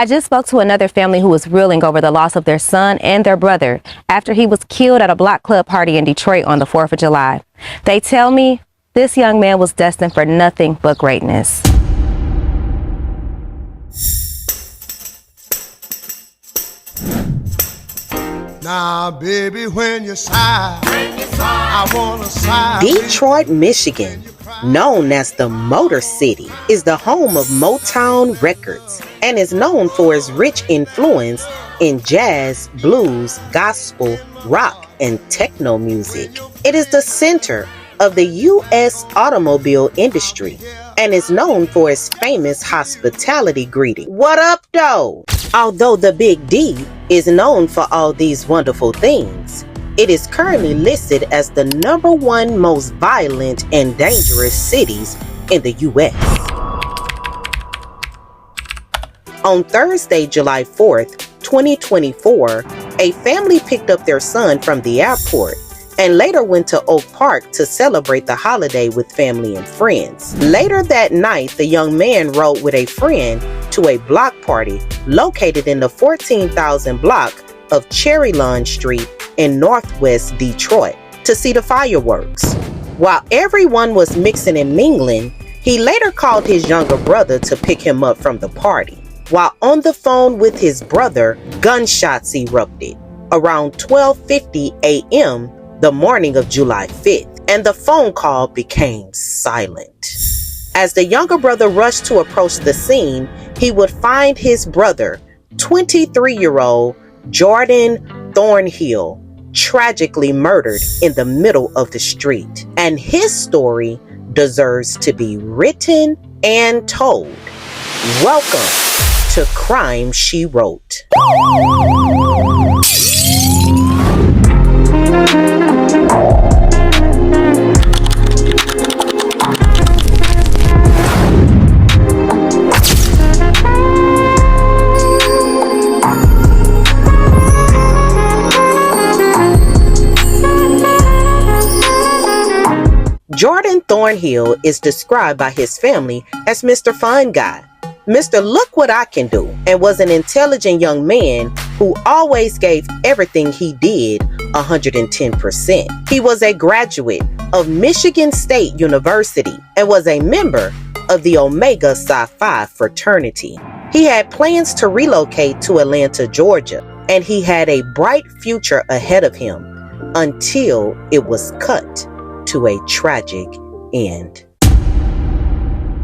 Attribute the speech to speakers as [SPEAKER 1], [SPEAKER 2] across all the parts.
[SPEAKER 1] I just spoke to another family who was reeling over the loss of their son and their brother after he was killed at a block club party in Detroit on the 4th of July. They tell me this young man was destined for nothing but greatness.
[SPEAKER 2] Now, baby, when you sigh, I wanna sigh.
[SPEAKER 3] Detroit, Michigan, known as the Motor City, is the home of Motown Records and is known for its rich influence in jazz, blues, gospel, rock, and techno music. It is the center of the U.S. automobile industry and is known for its famous hospitality greeting. What up, though? Although the Big D is known for all these wonderful things, it is currently listed as the #1 most violent and dangerous cities in the U.S. On Thursday, July 4th, 2024, a family picked up their son from the airport and later went to Oak Park to celebrate the holiday with family and friends. Later that night, the young man rode with a friend to a block party located in the 14,000 block of Cherry Lawn Street in Northwest Detroit to see the fireworks. While everyone was mixing and mingling, he later called his younger brother to pick him up from the party. While on the phone with his brother, gunshots erupted around 12:50 a.m. the morning of July 5th, and the phone call became silent. As the younger brother rushed to approach the scene, he would find his brother, 23-year-old Jordan Thornhill, tragically murdered in the middle of the street. And his story deserves to be written and told. Welcome to Crime She Wrote. Jordan Thornhill is described by his family as Mr. Fun Guy, Mr. Look What I Can Do, and was an intelligent young man who always gave everything he did 110%. He was a graduate of Michigan State University and was a member of the Omega Psi Phi fraternity. He had plans to relocate to Atlanta, Georgia, and he had a bright future ahead of him until it was cut to a tragic end.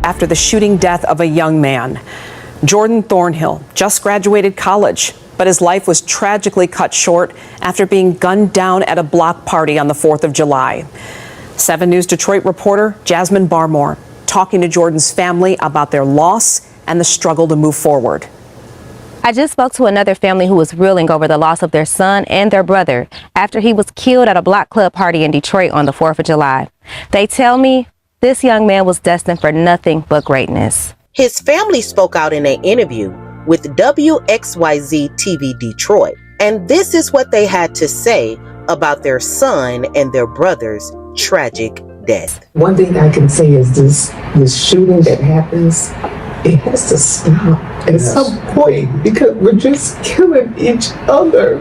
[SPEAKER 4] After the shooting death of a young man, Jordan Thornhill just graduated college, but his life was tragically cut short after being gunned down at a block party on the 4th of July. 7 News Detroit reporter Jasmine Barmore talking to Jordan's family about their loss and the struggle to move forward.
[SPEAKER 1] I just spoke to another family who was reeling over the loss of their son and their brother after he was killed at a block club party in Detroit on the 4th of July. They tell me this young man was destined for nothing but greatness.
[SPEAKER 3] His family spoke out in an interview with WXYZ TV Detroit, and this is what they had to say about their son and their brother's tragic death.
[SPEAKER 5] One thing I can say is this shooting that happens, it has to stop at some point because we're just killing each other.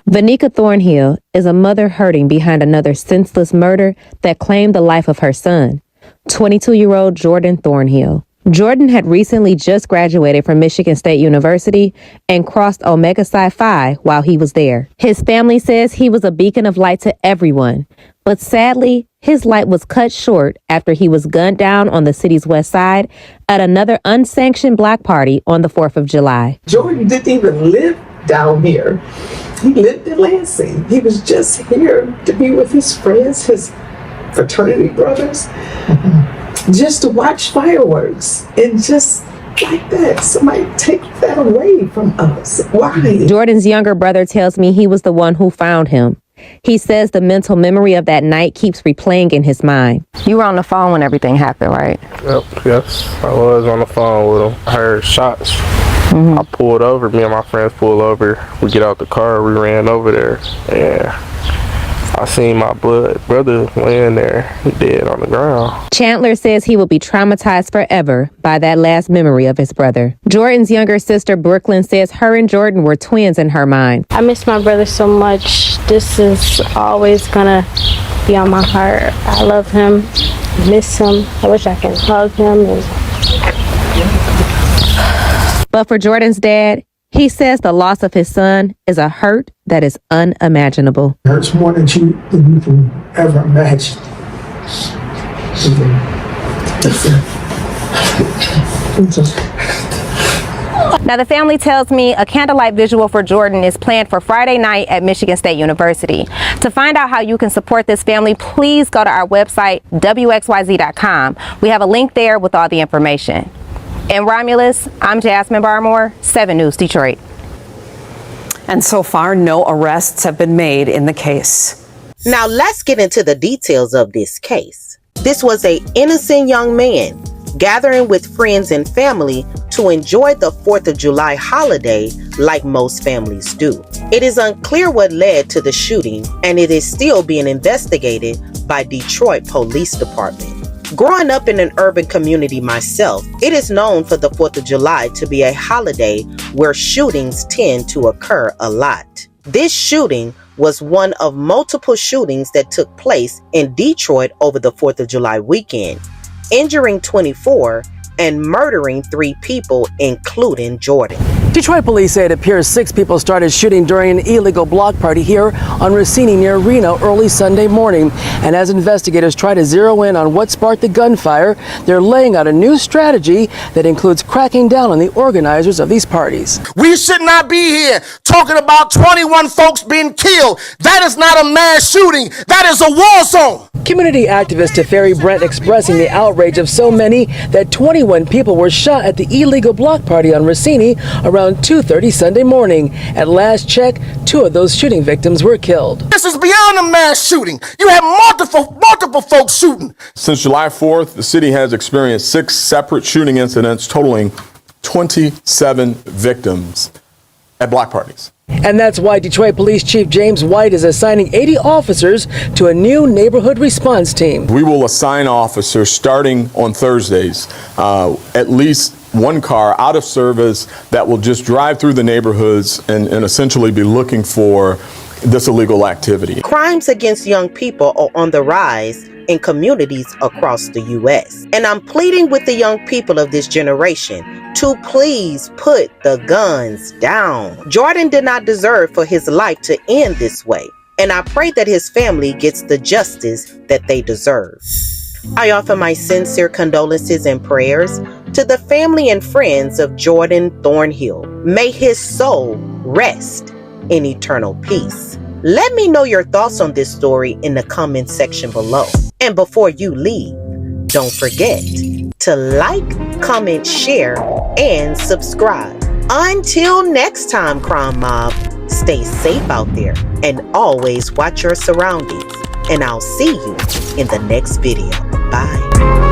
[SPEAKER 1] Vanika Thornhill is a mother hurting behind another senseless murder that claimed the life of her son, 22-year-old Jordan Thornhill. Jordan had recently just graduated from Michigan State University and crossed Omega Psi Phi while he was there. His family says he was a beacon of light to everyone, but sadly, his light was cut short after he was gunned down on the city's west side at another unsanctioned block party on the 4th of July.
[SPEAKER 5] Jordan didn't even live down here. He lived in Lansing. He was just here to be with his friends, his fraternity brothers, just to watch fireworks. And just like that, somebody take that away from us. Why?
[SPEAKER 1] Jordan's younger brother tells me he was the one who found him. He says the mental memory of that night keeps replaying in his mind. You were on the phone when everything happened, right?
[SPEAKER 6] Yep, yes. I was on the phone with him. I heard shots. I pulled over. Me and my friends pulled over. We get out the car. We ran over there. Yeah. I seen my brother laying there dead on the ground.
[SPEAKER 1] Chandler says he will be traumatized forever by that last memory of his brother. Jordan's younger sister, Brooklyn, says her and Jordan were twins in her mind.
[SPEAKER 7] I miss my brother so much. This is always gonna be on my heart. I love him, miss him. I wish I could hug him.
[SPEAKER 1] But for Jordan's dad, he says the loss of his son is a hurt that is unimaginable.
[SPEAKER 5] It hurts more than you can ever imagine.
[SPEAKER 1] Now, the family tells me a candlelight visual for Jordan is planned for Friday night at Michigan State University. To find out how you can support this family, please go to our website, wxyz.com. We have a link there with all the information. In Romulus, I'm Jasmine Barmore, 7 News Detroit.
[SPEAKER 4] And so far, no arrests have been made in the case.
[SPEAKER 3] Now let's get into the details of this case. This was an innocent young man gathering with friends and family to enjoy the 4th of July holiday like most families do. It is unclear what led to the shooting, and it is still being investigated by Detroit Police Department. Growing up in an urban community myself, it is known for the 4th of July to be a holiday where shootings tend to occur a lot. This shooting was one of multiple shootings that took place in Detroit over the 4th of July weekend, injuring 24 and murdering 3 people, including Jordan.
[SPEAKER 8] Detroit police say it appears 6 people started shooting during an illegal block party here on Rossini near Reno early Sunday morning. And as investigators try to zero in on what sparked the gunfire, they're laying out a new strategy that includes cracking down on the organizers of these parties.
[SPEAKER 2] We should not be here talking about 21 folks being killed. That is not a mass shooting. That is a war zone.
[SPEAKER 8] Community activist Teferi Brent expressing the outrage of so many that 21 people were shot at the illegal block party on Rossini around 2:30 Sunday morning. At last check, 2 of those shooting victims were killed.
[SPEAKER 2] This is beyond a mass shooting. You have multiple folks shooting.
[SPEAKER 9] Since July 4th, the city has experienced 6 separate shooting incidents totaling 27 victims at block parties.
[SPEAKER 8] And that's why Detroit Police Chief James White is assigning 80 officers to a new neighborhood response team.
[SPEAKER 9] We will assign officers starting on Thursdays, at least 1 car out of service that will just drive through the neighborhoods and essentially be looking for this illegal activity.
[SPEAKER 3] Crimes against young people are on the rise in communities across the U.S. And I'm pleading with the young people of this generation to please put the guns down. Jordan did not deserve for his life to end this way, and I pray that his family gets the justice that they deserve. I offer my sincere condolences and prayers to the family and friends of Jordan Thornhill. May his soul rest in eternal peace. Let me know your thoughts on this story in the comment section below. And before you leave, don't forget to like, comment, share, and subscribe. Until next time, Crime Mob, stay safe out there and always watch your surroundings. And I'll see you in the next video. Bye.